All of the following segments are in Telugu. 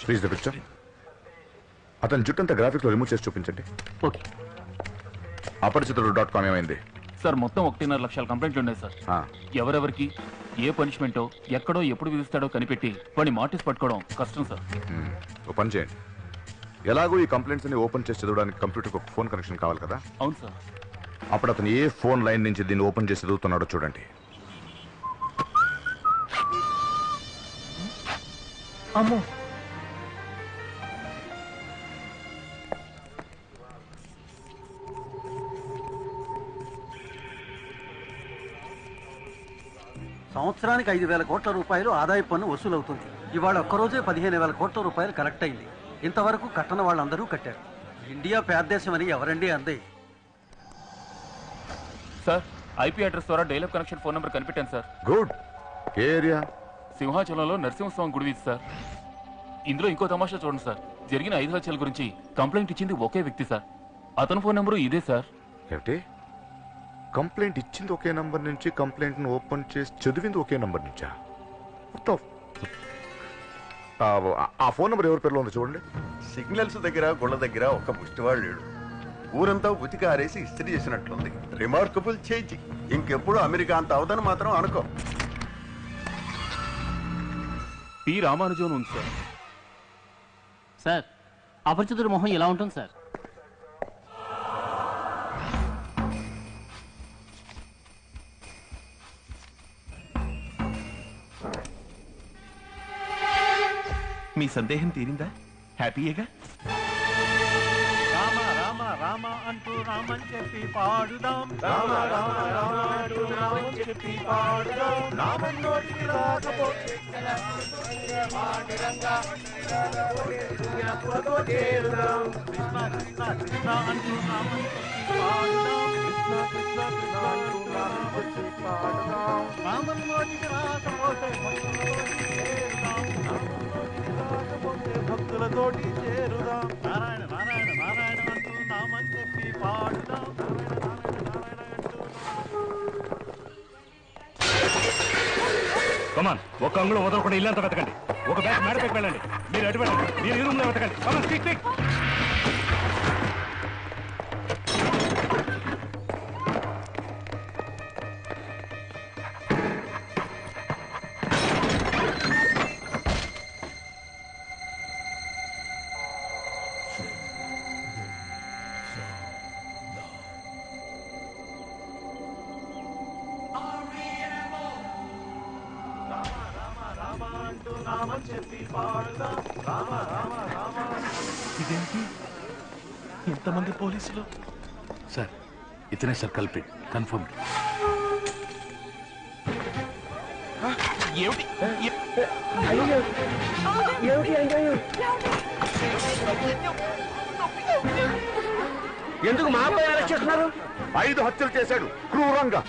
Freeze the picture. అతని జుట్టంతా గ్రాఫిక్స్ లో రిమూవ్ చేసి చూపించండి. ఓకే. అపరిచితుడు.com ఏమైంది సార్? మొత్తం 1.5 లక్షల కంప్లైంట్లు ఉన్నాయి సార్. ఎవరెవరికి ఏ పనిష్మెంటో ఎక్కడో ఎప్పుడు విధిస్తాడో కనిపెట్టి వాడిని మార్టిస్ పట్టుకోవడం కష్టం సార్. ఓ పని చేయండి, ఎలాగో ఈ కంప్లైంట్స్ ని ఓపెన్ చేసి చదవడానికి కంప్యూటర్కి ఒక ఫోన్ కనెక్షన్ కావాలి కదా. అవును సార్. అప్పుడు అతను ఏ ఫోన్ లైన్ నుంచి దీన్ని ఓపెన్ చేసి చదువుతున్నాడో చూడండి. అమ్మో, సంవత్సరానికి 5,000 కోట్ల రూపాయలు ఆదాయ పన్ను వసూలవుతుంది. ఇవాళ ఒక్కరోజే 15,000 కోట్ల రూపాయలు కలెక్ట్ అయింది. ఇంతవరకు కట్టని వాళ్ళందరూ కట్టారు. ఇండియా పేదదేశం అని ఎవరండి అందే? సార్, ఐపీ అడ్రస్ ద్వారా డైలాగ్ కనెక్షన్ ఫోన్ నెంబర్ కనిపెట్టాను సార్. గుడ్. ఏ ఏరియా? సింహాచలంలో నరసింహస్వామి గుడి వీధి సార్. ఇందులో ఇంకో తమాషా చూడండి సార్. జరిగిన 5 హత్యల గురించి కంప్లైంట్ ఇచ్చింది ఒకే వ్యక్తి సార్. అతని ఫోన్ నెంబరు ఇదే సార్. ఏమిటి? కంప్లైంట్ ఇచ్చింది ఒకే నంబర్ నుంచి, కంప్లైంట్ ను ఓపెన్ చేసి చదివింది ఒకే నంబర్ నుంచా? ఆ ఫోన్ నెంబర్ ఎవరి పేరులో ఉంది చూడండి. సిగ్నల్స్ దగ్గర గుళ్ళ దగ్గర ఒక ముష్టివాడు లేడు. ఊరంతా ఉతికి ఆరేసి ఇస్త్రీ చేసినట్లుంది. Remarkable change. ఇంకెప్పుడు అమెరికా అంత అవదని మాత్రం అనుకో. పి రామానుజన్ ఉంది సార్. సార్, అపరిచితుడి మొహం ఎలా ఉంటుంది సార్? మీ సందేహం తీరిందా? హ్యాపీయేగా? రామ రామ రామ అంటూ రామని చెప్పి పాడుదాం. రామ రామ రామ అంటూ రామని చెప్పి పాడుదాం. రామన్ నోటికి రాకపోతే కృష్ణ కృష్ణ కృష్ణ అంటూ రామని చెప్పి పాడుదాం. కృష్ణ కృష్ణ కృష్ణ అంటూ రామని చెప్పి పాడుదాం. రామన్ నోటికి రాకపోతే భక్తులతోటి చేరుదాం. నారాయణ నారాయణ నారాయణ అంటూ నామని చెప్పి పాడుదాం. కమాన్, ఒక అంగుళం వదలకుండా ఇల్లంతా వెతకండి. ఒక బ్యాగ్ మేడపైకి వెళ్ళండి. మీరు అటు వెళ్ళండి. మీరు ఈ రూమ్ లో వెతకండి. కమాన్, క్విక్ క్విక్. ఇదేంటి ఎంతమంది పోలీసులు? సార్, ఇతనే సార్ కల్ప్రిట్. కన్ఫర్మ్. ఏమిటి? ఎందుకు మా అబ్బాయి అరెస్ట్ చేస్తున్నారు? 5 హత్యలు చేశాడు క్రూరంగా.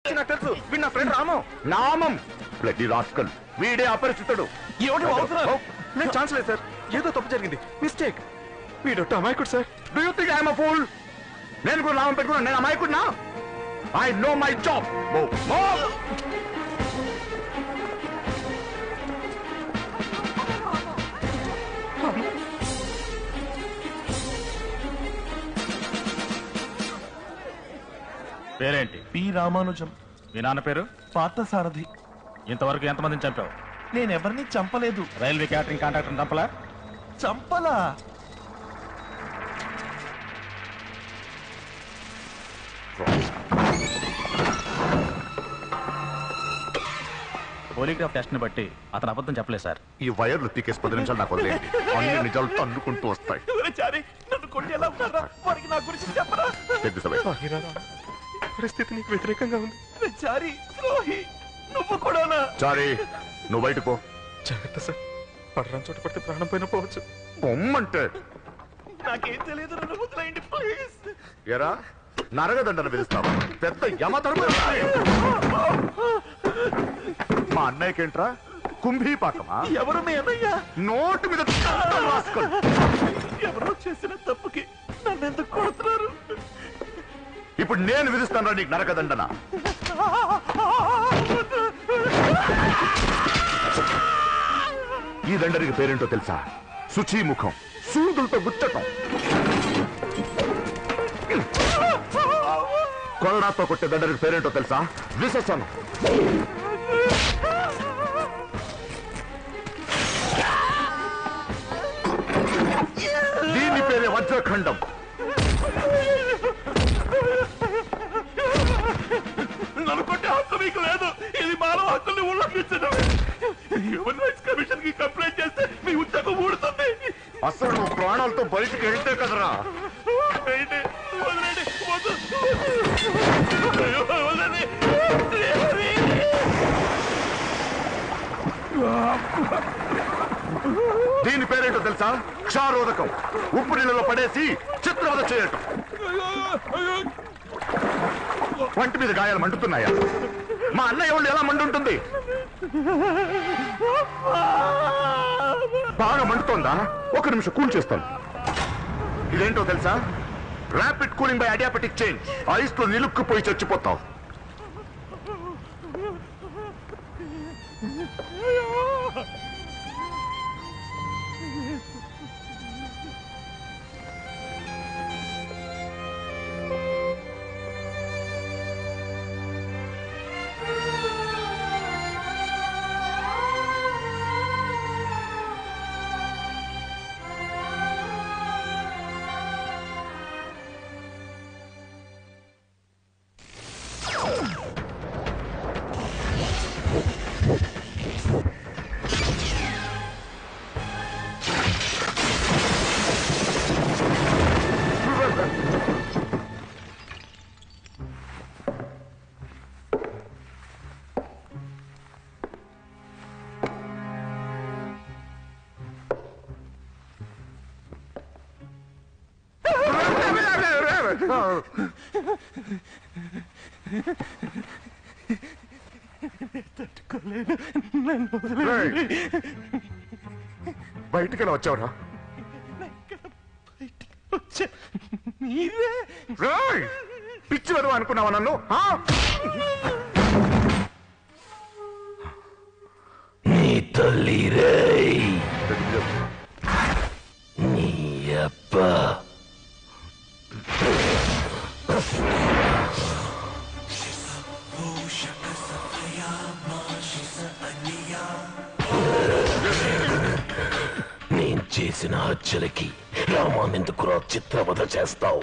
నాకు తెలుసు, వీడు నా ఫ్రెండ్ రాము. నామం బ్లడీ రాస్కల్. వీడే అపరిచితుడు. ఏమిటి అవుతున్నారు? నేను ఛాన్స్ లేదు సార్. ఏదో తప్పు జరిగింది, మిస్టేక్. వీడు అమాయకుడు sir. Do you think I'm a fool? నేను కూడా నామం పెట్టుకున్నాను. నేను అమాయకుడినా? I know my job. పేరేంటి? పి రామానుజం. మీ నాన్న పేరు? పార్థసారథి. ఇంతవరకు ఎంతమందిని చంపావు? నేనెవరిని చంపలేదు. రైల్వే క్యాటరింగ్ కాంట్రాక్టర్ చంపలా? చంపలా? పోలీగ్రాఫ్ టెస్ట్ ని బట్టి అతను అబద్ధం చెప్పలేదు సార్. ఈ వైర్లు తీకేసి 10 నిమిషాలు నాకు వదిలేయండి. అన్ని నిజాలు తన్నుకుంటూ వస్తాయి. నన్ను కొట్టేలా ఉన్నారా? వారికి నా గురించి చెప్పరా? పరిస్థితి నీకు వ్యతిరేకంగా ఉంది. చారి ద్రోహి, నువ్వు కూడానా? చారీ, నువ్వు బయటకు పో. జాగ్రత్త సార్, పడరాని చోట పడితే ప్రాణం పైన పోవచ్చు. పొమ్మంటే నాకేం తెలియదు, నన్ను వదిలేయండి ప్లీజ్. ఎరా, నరగదండన పిలుస్తావా? పెద్ద యమధర్మ. మా అన్నయ్యకేంట్రా కుంభీపాకమా? ఎవరు మీ అన్నయ్య? నోటు మీద రాసుకో. ఎవరో చేసిన తప్పుకి నన్ను ఎందుకు కొడుతున్నారు? ఇప్పుడు నేను విధిస్తాను నీకు నరకదండన. ఈ దండరికి పేరేంటో తెలుసా? శుచిముఖం. సూదులతో గుచ్చటం. కొరడాతో కొట్టే దండరికి పేరేంటో తెలుసా? విశసనం. దీని పేరే వజ్రఖండం. నన్ను కొట్టే హక్కు మీకు లేదు. ఇది మానవ హక్కుల్ని ఉల్లంఘించడం. హ్యూమన్ రైట్స్ కమిషన్ కి కంప్లైంట్ చేస్తే మీ ఉద్యోగం ఊడుతుంది. అసలు నువ్వు ప్రాణాలతో బయటికి వెళ్తే కదరా. వదలండి, వదలండి. దీని పేరేంటో తెలుసా? క్షారోదకం. ఉప్పు నీళ్ళలో పడేసి చిత్రవద చేయటం. వంటి మీద గాయాలు మండుతున్నాయా? మా అన్నయ్య వాళ్ళు ఎలా మండుంటుంది? బాగా మండుతోందా? ఒక నిమిషం కూల్ చేస్తాను. ఇదేంటో తెలుసా? Rapid cooling by adiabatic change. Ice లో నిలుక్కుపోయి చచ్చిపోతావు. బయటికి ఎలా వచ్చావురా? పిచ్చి వరకు అనుకున్నావా నన్ను? నీ తల్లి రే, నీ అప్ప. నేను చేసిన హత్యలకి రామానెందుకురా చిత్రవధ చేస్తావు?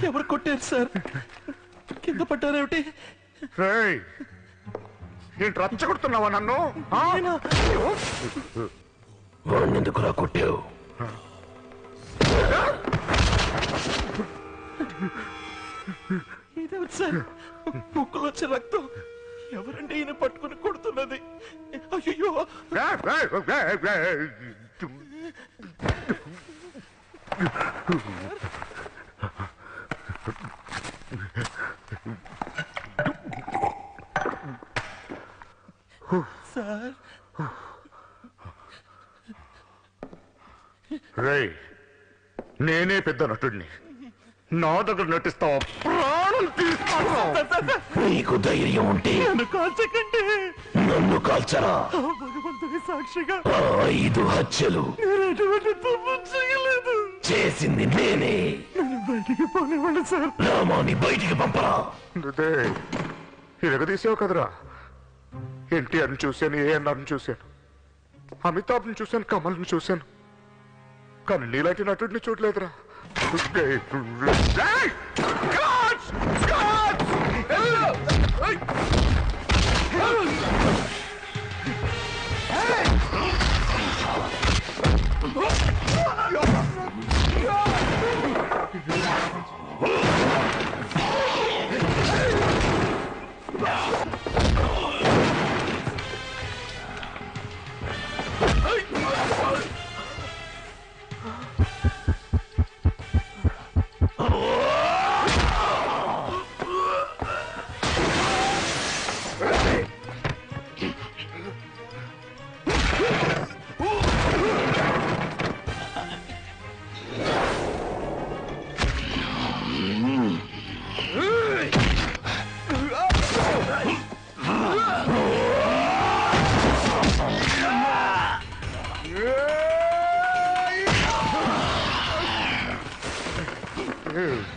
ఎవరు కొట్టారు సార్? కింద పడ్డారేమిటి? ఏంటి రచ్చగొడుతున్నావా నన్ను? వాణ్ణెందుకురా కొట్టావు? ఇదేమిటి సార్? ముక్కులో వచ్చే రక్తం. ఎవరండి ఈయన పట్టుకుని కొడుతున్నది? అయ్యో, సార్. రేయ్, నేనే పెద్ద నటుడిని. నా దగ్గర నటిస్తావా? ప్రాణం తీస్తాను. నీకు ధైర్యం ఉంటే నన్ను కాల్చకండి. నన్ను కాల్చరా? భగవంతుని సాక్షిగా 5 హత్యలు నేను ఎటువంటి తప్పు చేయలేదు. చేసింది నేనే. నన్ను బయటికి పోనివ్వండి సార్. రామాని బయటికి పంపరా. ఇరగదీసావు కదరా. ఎన్టీఆర్ని చూశాను, ఏఎన్ఆర్ని చూశాను, అమితాబ్ని చూశాను, కమల్ని చూశాను, కానీ నీలాంటి నటుడిని చూడలేదురా. Yeah!